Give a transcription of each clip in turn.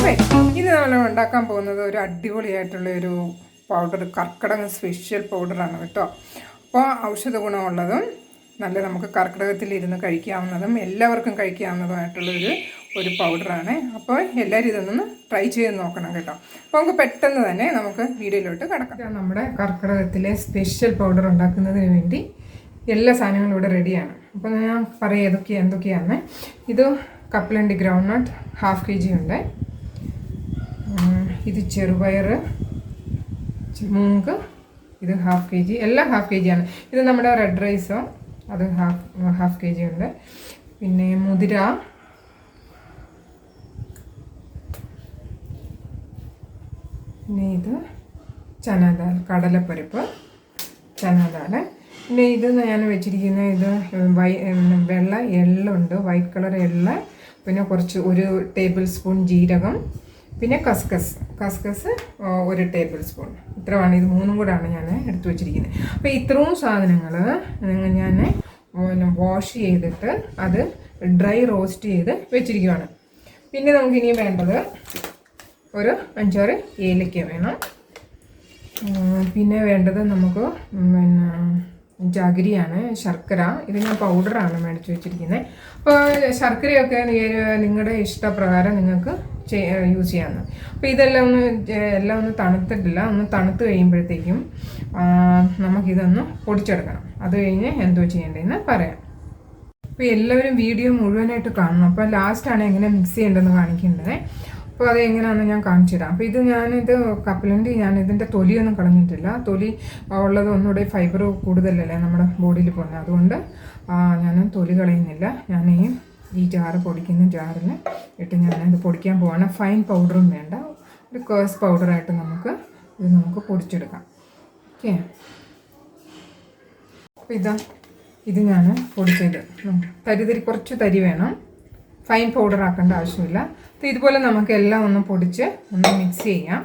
അപ്പോൾ ഇത് നമ്മൾ ഉണ്ടാക്കാൻ പോകുന്നത് ഒരു അടിപൊളിയായിട്ടുള്ളൊരു പൗഡർ, കർക്കിടകം സ്പെഷ്യൽ പൗഡറാണ് കേട്ടോ. അപ്പോൾ ഔഷധ ഗുണമുള്ളതും നല്ല നമുക്ക് കർക്കിടകത്തിലിരുന്ന് കഴിക്കാവുന്നതും എല്ലാവർക്കും കഴിക്കാവുന്നതുമായിട്ടുള്ളൊരു പൗഡറാണ്. അപ്പോൾ എല്ലാവരും ഇതൊന്ന് ട്രൈ ചെയ്ത് നോക്കണം കേട്ടോ. അപ്പോൾ നമുക്ക് പെട്ടെന്ന് തന്നെ നമുക്ക് വീഡിയോയിലോട്ട് കിടക്കാം. നമ്മുടെ കർക്കിടകത്തിലെ സ്പെഷ്യൽ പൗഡർ ഉണ്ടാക്കുന്നതിന് വേണ്ടി എല്ലാ സാധനങ്ങളും ഇവിടെ റെഡിയാണ്. അപ്പോൾ ഞാൻ പറയാം എന്തൊക്കെയാണ്. ഇത് കപ്പലണ്ടി ഗ്രൗണ്ട്നട്ട് 1/2 kg ഉണ്ട്. ഇത് ചെറുപയർ, മൂങ്ക്, ഇത് 1/2 kg, എല്ലാം 1/2 kg ആണ്. ഇത് നമ്മുടെ റെഡ് റൈസോ, അത് 1/2 kg ഉണ്ട്. പിന്നെ മുതിര, പിന്നെ ഇത് ചനാദാൽ, കടലപ്പരിപ്പ്, ചനാദാൽ. പിന്നെ ഇത് ഞാൻ വെച്ചിരിക്കുന്ന ഇത് വെള്ള എള്ളുണ്ട്, വൈറ്റ് കളർ എള്ള, പിന്നെ കുറച്ച് 1 ടേബിൾ സ്പൂൺ ജീരകം, പിന്നെ കസ്കസ് 1 ടേബിൾ സ്പൂൺ. ഇത്രയാണ്, ഇത് 3 കൂടാണ് ഞാൻ എടുത്തു വെച്ചിരിക്കുന്നത്. അപ്പോൾ ഇത്രയും സാധനങ്ങൾ ഞാൻ വാഷ് ചെയ്തിട്ട് അത് ഡ്രൈ റോസ്റ്റ് ചെയ്ത് വെച്ചിരിക്കുകയാണ്. പിന്നെ നമുക്കിനി വേണ്ടത് ഒരു 5-6 ഏലക്ക വേണം. പിന്നെ വേണ്ടത് നമുക്ക് ജാഗരിയാണ്, ശർക്കര. ഇത് ഞാൻ പൗഡറാണ് മേടിച്ച് വെച്ചിരിക്കുന്നത്. അപ്പോൾ ശർക്കരയൊക്കെ നിങ്ങളുടെ ഇഷ്ടപ്രകാരം നിങ്ങൾക്ക് യൂസ് ചെയ്യാവുന്ന. അപ്പോൾ ഇതെല്ലാം ഒന്ന് തണുത്തിട്ടില്ല. ഒന്ന് തണുത്ത് കഴിയുമ്പോഴത്തേക്കും നമുക്കിതൊന്ന് പൊടിച്ചെടുക്കണം. അത് കഴിഞ്ഞ് എന്തോ ചെയ്യേണ്ടതെന്ന് പറയാം. അപ്പോൾ എല്ലാവരും വീഡിയോ മുഴുവനായിട്ട് കാണണം. അപ്പോൾ ലാസ്റ്റാണ് എങ്ങനെ മിക്സ് ചെയ്യേണ്ടതെന്ന് കാണിക്കേണ്ടത്. അപ്പോൾ അത് എങ്ങനെയാണെന്ന് ഞാൻ കാണിച്ചു തരാം. അപ്പോൾ ഇത് കപ്പലണ്ടി ഞാൻ ഇതിൻ്റെ തൊലിയൊന്നും കളഞ്ഞിട്ടില്ല. തൊലി ഉള്ളത് ഒന്നുകൂടെ ഫൈബർ കൂടുതലല്ലേ നമ്മുടെ ബോഡിയിൽ പോകുന്നത്. അതുകൊണ്ട് ഞാൻ തൊലി കളയുന്നില്ല. ഞാൻ ഈ ജാറ് പൊടിക്കുന്ന ജാറിൽ ഇട്ട് ഞാനത് പൊടിക്കാൻ പോവാണ്. ഫൈൻ പൗഡറും വേണ്ട, ഒരു കേഴ്സ് പൗഡറായിട്ട് നമുക്ക് പൊടിച്ചെടുക്കാം. ഓക്കെ. അപ്പോൾ ഇത് ഞാൻ പൊടിച്ചത് കുറച്ച് തരി വേണം. ഫൈൻ പൗഡർ ആക്കേണ്ട ആവശ്യമില്ല. അപ്പോൾ ഇതുപോലെ നമുക്ക് എല്ലാം ഒന്ന് പൊടിച്ച് ഒന്ന് മിക്സ് ചെയ്യാം.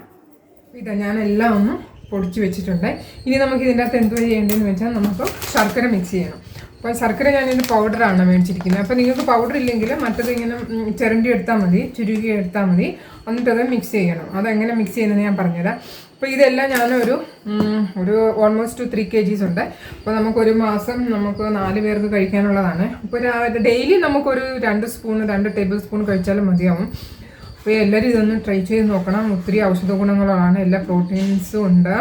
ഞാനെല്ലാം ഒന്ന് പൊടിച്ച് വെച്ചിട്ടുണ്ട്. ഇനി നമുക്ക് ഇതിൻ്റെ അകത്ത് എന്തുവാ ചെയ്യേണ്ടതെന്ന് വെച്ചാൽ നമുക്ക് ശർക്കര മിക്സ് ചെയ്യണം. അപ്പോൾ ശർക്കര ഞാനിത് പൗഡറാണ് മേടിച്ചിരിക്കുന്നത്. അപ്പോൾ നിങ്ങൾക്ക് പൗഡർ ഇല്ലെങ്കിൽ മറ്റത് ഇങ്ങനെ ചിരണ്ടി എടുത്താൽ മതി, ചുരുക്കി എടുത്താൽ മതി. എന്നിട്ടത് മിക്സ് ചെയ്യണം. അതെങ്ങനെ മിക്സ് ചെയ്യുന്നതെന്ന് ഞാൻ പറഞ്ഞുതരാം. അപ്പോൾ ഇതെല്ലാം ഞാനൊരു ഓൾമോസ്റ്റ് 3 kg ഉണ്ട്. അപ്പോൾ നമുക്കൊരു മാസം 4 പേർക്ക് കഴിക്കാനുള്ളതാണ്. അപ്പോൾ ഡെയിലി നമുക്കൊരു 2 ടേബിൾ സ്പൂൺ കഴിച്ചാലും മതിയാവും. അപ്പോൾ എല്ലാവരും ഇതൊന്ന് ട്രൈ ചെയ്ത് നോക്കണം. ഒത്തിരി ഔഷധ ഗുണങ്ങളാണ്, എല്ലാ പ്രോട്ടീൻസും ഉണ്ട്,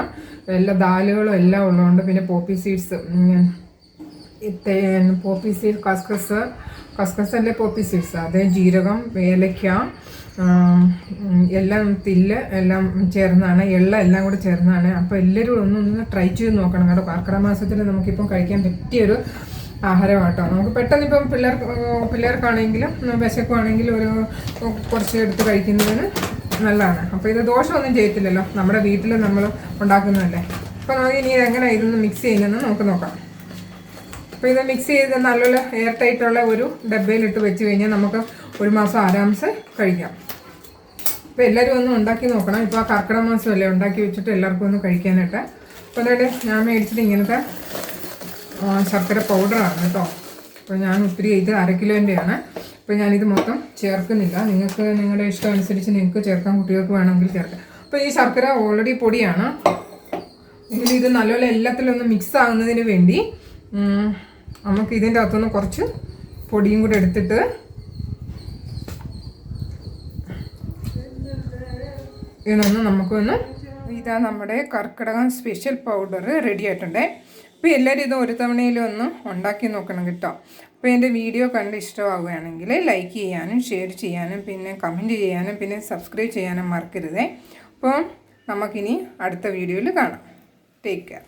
എല്ലാ ദാലുകളും എല്ലാം ഉള്ളതുകൊണ്ട്. പിന്നെ പോപ്പി സീഡ്സ്, കസ്കസ് അല്ലേ പോപ്പി സീഡ്സ്, അത് ജീരകം, ഏലക്ക, എല്ലാം എല്ലാം ചേർന്നാണ്, എല്ലാം കൂടെ ചേർന്നാണ്. അപ്പോൾ എല്ലാവരും ഒന്ന് ട്രൈ ചെയ്ത് നോക്കണം കേട്ടോ. കർക്കിടക മാസത്തിൽ നമുക്കിപ്പം കഴിക്കാൻ പറ്റിയൊരു ആഹാരമാട്ടോ. നമുക്ക് പെട്ടെന്ന് ഇപ്പം പിള്ളേർക്കാണെങ്കിലും വിശക്കുവാണെങ്കിലും കുറച്ച് എടുത്ത് കഴിക്കുന്നതിന് നല്ലതാണ്. അപ്പോൾ ഇത് ദോഷമൊന്നും ചെയ്യത്തില്ലല്ലോ, നമ്മുടെ വീട്ടിൽ നമ്മൾ ഉണ്ടാക്കുന്നതല്ലേ. അപ്പോൾ നമുക്ക് ഇനി എങ്ങനെ ഇതൊന്ന് മിക്സ് ചെയ്യുന്നതെന്ന് നമുക്ക് നോക്കാം. അപ്പോൾ ഇത് മിക്സ് ചെയ്ത് നല്ലൊരു എയർ ടൈറ്റുള്ള ഒരു ഡബ്ബയിലിട്ട് വെച്ച് കഴിഞ്ഞാൽ നമുക്ക് 1 മാസം ആരാംസെ കഴിക്കാം. അപ്പോൾ എല്ലാവരും ഒന്ന് ഉണ്ടാക്കി നോക്കണം. ഇപ്പോൾ കർക്കിടക മാസമല്ലേ, ഉണ്ടാക്കി വെച്ചിട്ട് എല്ലാവർക്കും ഒന്ന് കഴിക്കാനായിട്ട്. അപ്പോൾ അതായത് ഞാൻ മേടിച്ചിട്ട് ഇങ്ങനത്തെ ശർക്കര പൗഡറാണ് കേട്ടോ. അപ്പോൾ ഞാൻ ഇത് 1/2 കിലോൻ്റെയാണ്. അപ്പോൾ ഞാനിത് മൊത്തം ചേർക്കുന്നില്ല. നിങ്ങൾക്ക് നിങ്ങളുടെ ഇഷ്ടം അനുസരിച്ച് നിങ്ങൾക്ക് ചേർക്കാം, കുട്ടികൾക്ക് വേണമെങ്കിൽ ചേർക്കാം. അപ്പോൾ ഈ ശർക്കര ഓൾറെഡി പൊടിയാണ്. ഇത് നല്ലപോലെ എല്ലാത്തിലൊന്ന് മിക്സ് ആകുന്നതിന് വേണ്ടി നമുക്ക് ഇതിൻ്റെ അകത്തുനിന്ന് കുറച്ച് പൊടിയും കൂടെ എടുത്തിട്ട് ഇതാ നമ്മുടെ കർക്കിടകം സ്പെഷ്യൽ പൗഡർ റെഡി ആയിട്ടുണ്ട്. അപ്പോൾ എല്ലാവരും ഇത് ഒരു തവണയിലും ഒന്ന് ഉണ്ടാക്കി നോക്കണം കേട്ടോ. അപ്പോൾ എൻ്റെ വീഡിയോ കണ്ട് ഇഷ്ടമാവുകയാണെങ്കിൽ ലൈക്ക് ചെയ്യാനും ഷെയർ ചെയ്യാനും പിന്നെ കമൻറ്റ് ചെയ്യാനും പിന്നെ സബ്സ്ക്രൈബ് ചെയ്യാനും മറക്കരുതേ. അപ്പോൾ നമുക്കിനി അടുത്ത വീഡിയോയിൽ കാണാം. Take care.